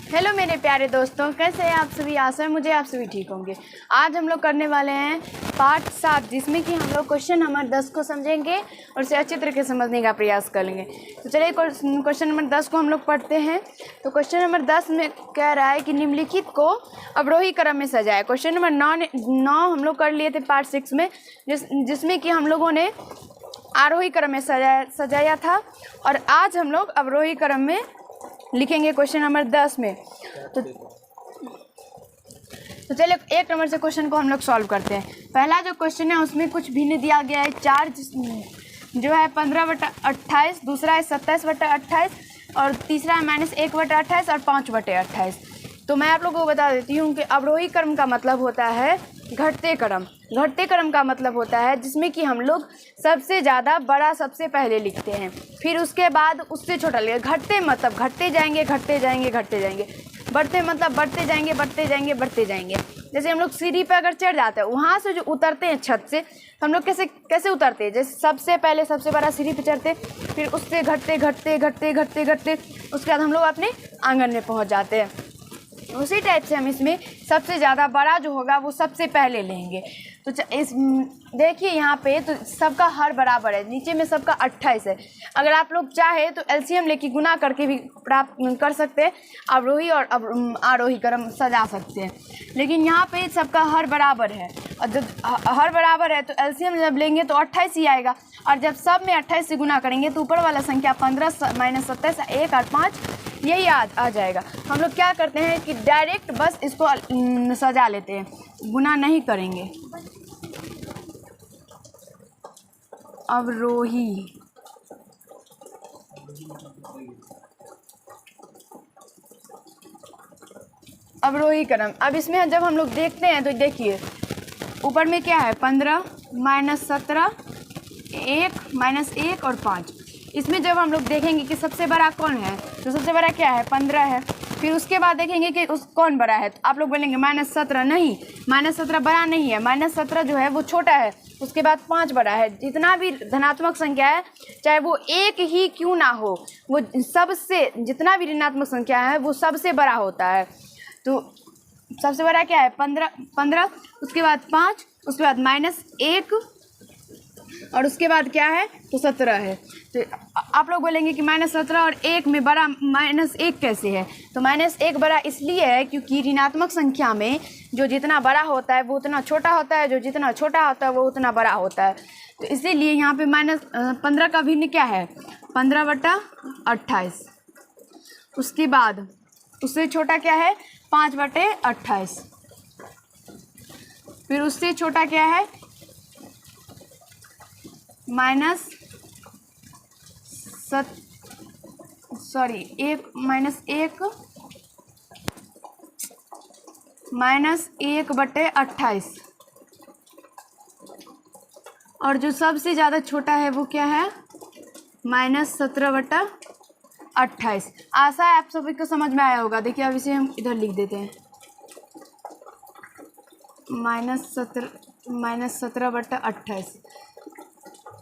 Hello मेरे प्यारे दोस्तों, कैसे हैं आप सभी। आशा है मुझे आप सभी ठीक होंगे। आज हम लोग करने वाले हैं पार्ट 7, जिसमें कि हम लोग क्वेश्चन नंबर 10 को समझेंगे और उसे अच्छी तरीके से समझने का प्रयास करेंगे। तो चलिए क्वेश्चन नंबर 10 को हम लोग पढ़ते हैं। तो क्वेश्चन नंबर 10 में कह रहा है कि निम्नलिखित को अवरोही क्रम में सजाए। क्वेश्चन नंबर 9 हम लोग कर लिए थे पार्ट 6 में, जिसमें कि हम लोगों ने आरोही क्रम में सजाया था, और आज हम लोग अवरोही क्रम में लिखेंगे क्वेश्चन नंबर 10 में। तो चलिए एक नंबर से क्वेश्चन को हम लोग सॉल्व करते हैं। पहला जो क्वेश्चन है उसमें कुछ भिन्न दिया गया है। 4 जो है 15/28, दूसरा है 27/28, और तीसरा है -1/28 और 5/28। तो मैं आप लोगों को बता देती हूँ कि अवरोही क्रम का मतलब होता है घटते क्रम। घटते क्रम का मतलब होता है जिसमें कि हम लोग सबसे ज़्यादा बड़ा सबसे पहले लिखते हैं, फिर उसके बाद उससे छोटा लिखते। घटते मतलब घटते जाएंगे, घटते जाएंगे, घटते जाएंगे। बढ़ते मतलब बढ़ते जाएंगे, बढ़ते जाएंगे, बढ़ते जाएंगे। जैसे हम लोग सीढ़ी पर अगर चढ़ जाते हैं, वहाँ से जो उतरते हैं छत से, हम लोग कैसे उतरते हैं। जैसे सबसे पहले सबसे बड़ा सीढ़ी पर चढ़ते, फिर उससे घटते घटते घटते घटते घटते उसके बाद हम लोग अपने आंगन में पहुँच जाते हैं। उसी टाइप से हम इसमें सबसे ज़्यादा बड़ा जो होगा वो सबसे पहले लेंगे। तो इस देखिए यहाँ पे तो सबका हर बराबर है, नीचे में सबका 28 है। अगर आप लोग चाहे तो एलसीएम लेके गुना करके भी प्राप्त कर सकते हैं, अवरोही और आरोही क्रम सजा सकते हैं। लेकिन यहाँ पे सबका हर बराबर है, और जब हर बराबर है तो एलसीएम जब लेंगे तो 28 ही आएगा, और जब सब में 28 से गुना करेंगे तो ऊपर वाला संख्या 15 - 27 1 और 5 यही आ जाएगा। हम लोग क्या करते हैं कि डायरेक्ट बस इसको सजा लेते हैं, गुना नहीं करेंगे। अवरोही क्रम। अब इसमें जब हम लोग देखते हैं तो देखिए ऊपर में क्या है, 15 - 17 1 - 1 और 5। इसमें जब हम लोग देखेंगे कि सबसे बड़ा कौन है, तो सबसे बड़ा क्या है, 15 है। फिर उसके बाद देखेंगे कि कौन बड़ा है, तो आप लोग बोलेंगे -17। नहीं, -17 बड़ा नहीं है, -17 जो है वो छोटा है। उसके बाद 5 बड़ा है। जितना भी धनात्मक संख्या है, चाहे वो एक ही क्यों ना हो, वो सबसे, जितना भी ऋणात्मक संख्या है वो सबसे बड़ा होता है। तो सबसे बड़ा क्या है, 15, उसके बाद 5, उसके बाद -1, और उसके बाद क्या है, तो 17 है। तो आप लोग बोलेंगे कि -17 और 1 में बड़ा -1 कैसे है। तो -1 बड़ा इसलिए है क्योंकि ऋणात्मक संख्या में जो जितना बड़ा होता है वो उतना छोटा होता है, जो जितना छोटा होता है वो उतना बड़ा होता है। तो इसीलिए यहाँ पे -15 का भिन्न क्या है, 15/28। उसके बाद उससे छोटा क्या है, 5/28। फिर उससे छोटा क्या है, -1/28। और जो सबसे ज़्यादा छोटा है वो क्या है, -17/28। आशा है आप सभी को समझ में आया होगा। देखिए अब इसे हम इधर लिख देते हैं, -17/28,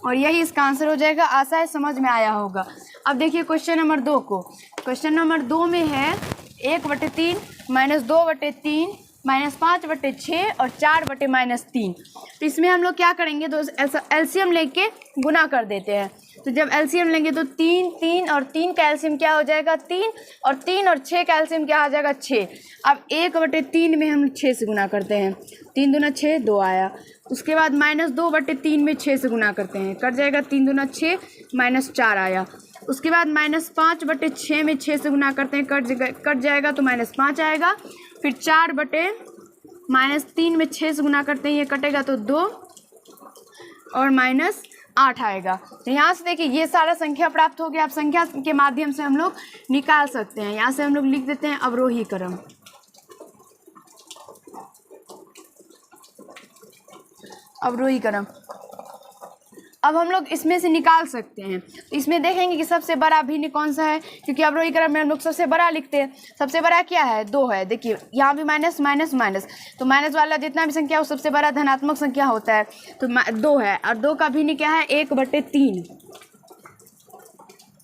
और यही इसका आंसर हो जाएगा। आशा है समझ में आया होगा। अब देखिए क्वेश्चन नंबर 2 को। क्वेश्चन नंबर 2 में है 1/3 -2/3 -5/6 और 4/-3। तो इसमें हम लोग क्या करेंगे, तो एलसीएम लेके गुना कर देते हैं। तो जब एलसीएम लेंगे तो 3 3 और 3 का एलसीएम क्या हो जाएगा, 3, और 3 और 6 का एलसीएम क्या हो जाएगा, 6। अब 1/3 में हम 6 से गुना करते हैं, 3 दूना 6, 2 आया। उसके बाद -2/3 में 6 से गुना करते हैं, कट जाएगा, 3 दूना 6 -4 आया। उसके बाद -5/6 में 6 से गुना करते हैं, कट जाएगा तो -5 आएगा। फिर 4/-3 में 6 से गुना करते हैं, ये कटेगा तो 2 और -8 आएगा। तो यहाँ से देखिए ये सारा संख्या प्राप्त हो गया। अब संख्या के माध्यम से हम लोग निकाल सकते हैं। यहाँ से हम लोग लिख देते हैं अवरोही क्रम। अवरोही क्रम अब हम लोग इसमें से निकाल सकते हैं। इसमें देखेंगे कि सबसे बड़ा भिन्न कौन सा है, क्योंकि अवरोही क्रम में हम लोग सबसे बड़ा लिखते हैं। सबसे बड़ा क्या है, 2 है। देखिए यहाँ भी माइनस माइनस माइनस, तो माइनस वाला जितना भी संख्या वो सबसे बड़ा धनात्मक संख्या होता है, तो 2 है। और 2 का भिन्न क्या है, 1/3।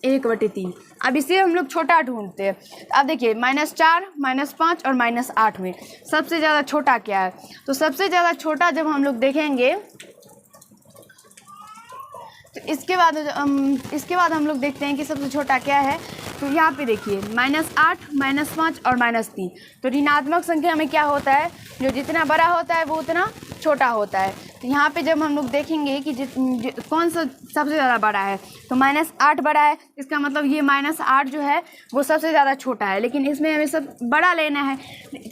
1/3 अब इसे हम लोग छोटा ढूंढते हैं। अब देखिए -4, -5 और -8 में सबसे ज़्यादा छोटा क्या है? तो सबसे ज़्यादा छोटा जब हम लोग देखेंगे तो इसके बाद हम लोग देखते हैं कि सबसे छोटा क्या है। तो यहाँ पे देखिए -8, -5 और -3। तो ऋणात्मक संख्या में क्या होता है, जो जितना बड़ा होता है वो उतना छोटा होता है। तो यहाँ पे जब हम लोग देखेंगे कि कौन सा सबसे ज़्यादा बड़ा है, तो -8 बड़ा है, इसका मतलब ये -8 जो है वो सबसे ज़्यादा छोटा है, लेकिन इसमें हमें सब बड़ा लेना है,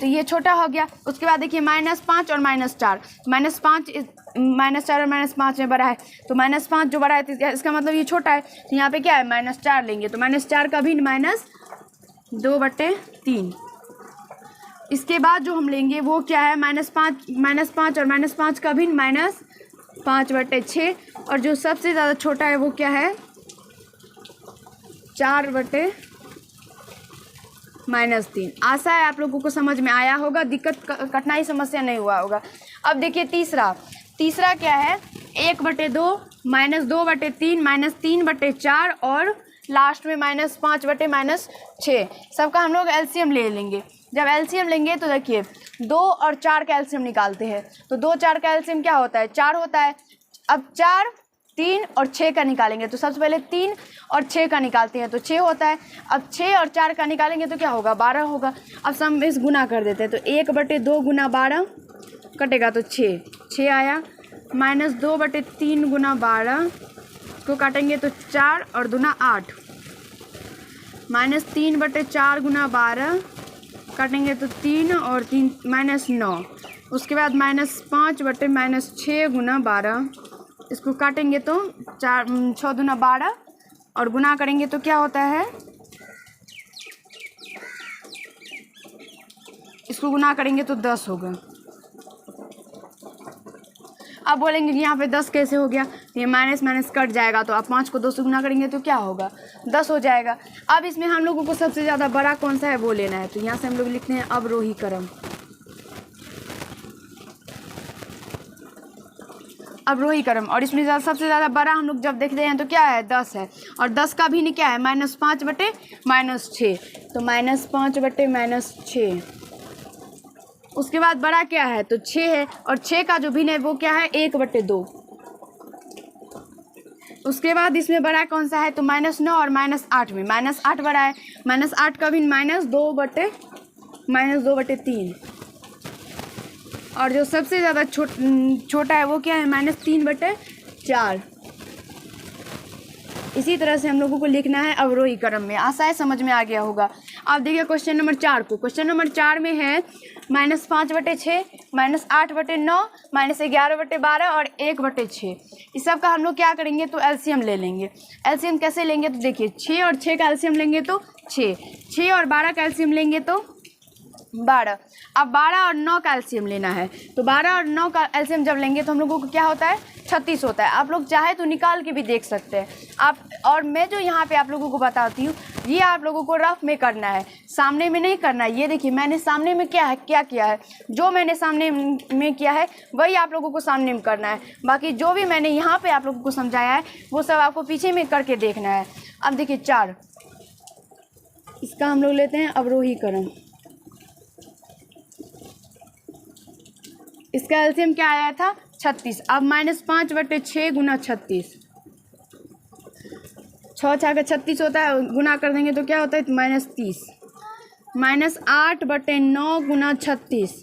तो ये छोटा हो गया। उसके बाद देखिए -5 और -4, -4 और -5 में बड़ा है, तो -5 जो बड़ा है तो इसका मतलब ये छोटा है। तो यहाँ पे क्या है, -4 लेंगे, तो -4 का भिन्न -2/3। इसके बाद जो हम लेंगे वो क्या है, -5 और -5 का भिन्न -5/6। और जो सबसे ज़्यादा छोटा है वो क्या है, 4/-3। आशा है आप लोगों को समझ में आया होगा, दिक्कत कठिनाई समस्या नहीं हुआ होगा। अब देखिए तीसरा क्या है, 1/2, -2/3, -3/4 और लास्ट में -5/-6। सबका हम लोग एलसीएम ले लेंगे। जब एलसीएम लेंगे तो देखिए 2 और 4 का एलसीएम निकालते हैं, तो 2 4 का एलसीएम क्या होता है, 4 होता है। अब 4, 3 और 6 का निकालेंगे, तो सबसे पहले 3 और 6 का निकालते हैं तो 6 होता है। अब 6 और 4 का निकालेंगे तो क्या होगा, 12 होगा। अब सब इस गुना कर देते हैं, तो 1/2 गुना 12 कटेगा तो 6 आया, -2/3 गुना 12 को काटेंगे तो 4 और दूना 8, -3/4 गुना 12 काटेंगे तो 3 और 3 -9। उसके बाद -5/-6 गुना 12, इसको काटेंगे तो 6 दूना 12 और गुना करेंगे तो क्या होता है, इसको गुना करेंगे तो 10 होगा। अब बोलेंगे कि यहाँ पे 10 कैसे हो गया, ये माइनस कट जाएगा, तो आप 5 को 2 से गुना करेंगे तो क्या होगा, 10 हो जाएगा। अब इसमें हम लोगों को सबसे ज़्यादा बड़ा कौन सा है वो लेना है, तो यहाँ से हम लोग लिखते हैं अवरोही क्रम। और इसमें सबसे ज़्यादा बड़ा हम लोग जब देखते हैं तो क्या है, 10 है, और 10 का भिन्न क्या है, -5/-6, तो -5/-6। उसके बाद बड़ा क्या है, तो 6 है, और 6 का जो भिन्न है वो क्या है, 1/2। उसके बाद इसमें बड़ा कौन सा है, तो -9 और -8 में -8 बड़ा है, -8 का भिन्न -2/3। और जो सबसे ज़्यादा छोटा है वो क्या है, -3/4। इसी तरह से हम लोगों को लिखना है अवरोही क्रम में। आशा है समझ में आ गया होगा। आप देखिए क्वेश्चन नंबर 4 को। क्वेश्चन नंबर 4 में है -5/6, -8/9, -11/12 और 1/6। इस सब का हम लोग क्या करेंगे, तो एलसीएम ले लेंगे। एलसीएम कैसे लेंगे, तो देखिए 6 और 6 का एलसीएम लेंगे तो 6 और 12 का एलसीएम लेंगे तो 12। अब 12 और 9 का एलसीएम लेना है, तो 12 और 9 का एलसीएम जब लेंगे तो हम लोगों को क्या होता है, 36 होता है। आप लोग चाहे तो निकाल के भी देख सकते हैं आप, और मैं जो यहाँ पे आप लोगों को बताती हूँ ये आप लोगों को रफ में करना है, सामने में नहीं करना है। ये देखिए मैंने सामने में क्या किया है, जो मैंने सामने में किया है वही आप लोगों को सामने में करना है। बाकी जो भी मैंने यहाँ पे आप लोगों को समझाया है वो सब आपको पीछे में करके देखना है। अब देखिए 4, इसका हम लोग लेते हैं अवरोही क्रम। इसका एलसीएम क्या आया था, 36। अब -5/6 गुना 36, 6 6 का 36 होता है, गुना कर देंगे तो क्या होता है, -30। -8/9 गुना 36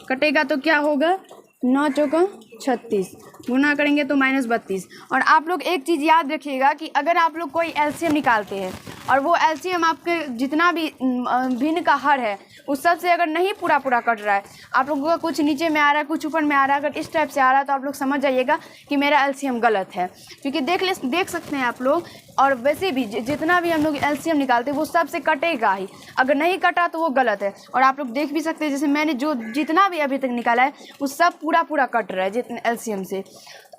कटेगा तो क्या होगा, 9 चौका 36, गुना करेंगे तो -32। और आप लोग एक चीज़ याद रखिएगा कि अगर आप लोग कोई एलसीएम निकालते हैं और वो एलसीएम आपके जितना भी भिन्न का हर है उस सब से अगर नहीं पूरा कट रहा है, आप लोगों का कुछ नीचे में आ रहा है, कुछ ऊपर में आ रहा है, अगर इस टाइप से आ रहा है तो आप लोग समझ जाइएगा कि मेरा एलसीएम गलत है। क्योंकि देख सकते हैं आप लोग, और वैसे भी जितना भी हम लोग एलसीएम निकालते हैं वो सब से कटेगा ही, अगर नहीं कटा तो वो गलत है। और आप लोग देख भी सकते हैं, जैसे मैंने जितना भी अभी तक निकाला है वो सब पूरा कट रहा है जितने एलसीएम से।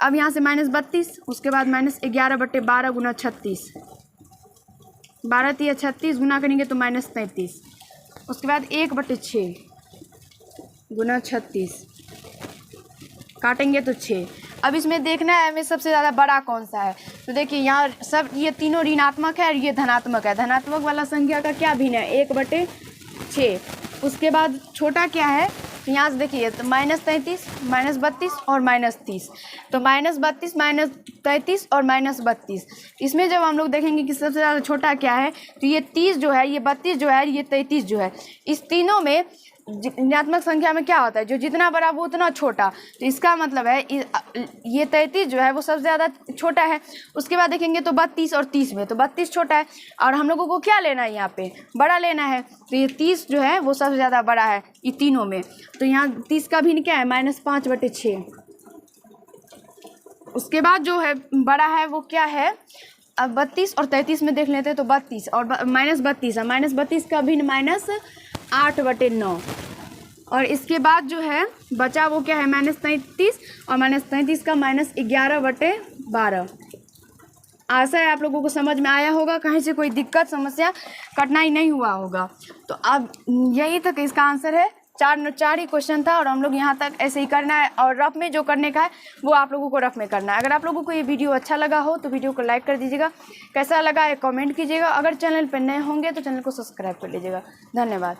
अब यहाँ से -32, उसके बाद -11/12 गुना 36, 12 3 36 गुना करेंगे तो -33। उसके बाद 1/6 गुना 36 काटेंगे तो 6। अब इसमें देखना है हमें सबसे ज़्यादा बड़ा कौन सा है। तो देखिए यहाँ सब ये तीनों ऋणात्मक है और ये धनात्मक है। धनात्मक वाला संख्या का क्या भिन्न है, 1/6। उसके बाद छोटा क्या है, तो यहाँ से देखिए तो -33, -32 और -30। तो -32, -33 और -32, इसमें जब हम लोग देखेंगे कि सबसे ज़्यादा छोटा क्या है, तो ये 30 जो है, ये 32 जो है, ये 33 जो है, इस तीनों में ऋणात्मक संख्या में क्या होता है, जो जितना बड़ा वो उतना छोटा। तो इसका मतलब है ये 33 जो है वो सबसे ज़्यादा छोटा है। उसके बाद देखेंगे तो 32 और 30 में, तो 32 छोटा है और हम लोगों को क्या लेना है, यहाँ पे बड़ा लेना है। तो ये 30 जो है वो सबसे ज़्यादा बड़ा है ये तीनों में। तो यहाँ 30 का भिन्न क्या है, -5/6। उसके बाद जो है बड़ा है वो क्या है, अब 32 और 33 में देख लेते हैं। तो 32 और -32 है, -32 का भिन्न -8/9। और इसके बाद जो है बचा वो क्या है, -33 और -33 का -11/12। आशा है आप लोगों को समझ में आया होगा, कहीं से कोई दिक्कत समस्या कठिनाई नहीं हुआ होगा। तो अब यही तक इसका आंसर है। 4 ही क्वेश्चन था और हम लोग यहाँ तक ऐसे ही करना है और रफ में जो करने का है वो आप लोगों को रफ में करना है। अगर आप लोगों को ये वीडियो अच्छा लगा हो तो वीडियो को लाइक कर दीजिएगा, कैसा लगा ये कमेंट कीजिएगा। अगर चैनल पर नए होंगे तो चैनल को सब्सक्राइब कर लीजिएगा। धन्यवाद।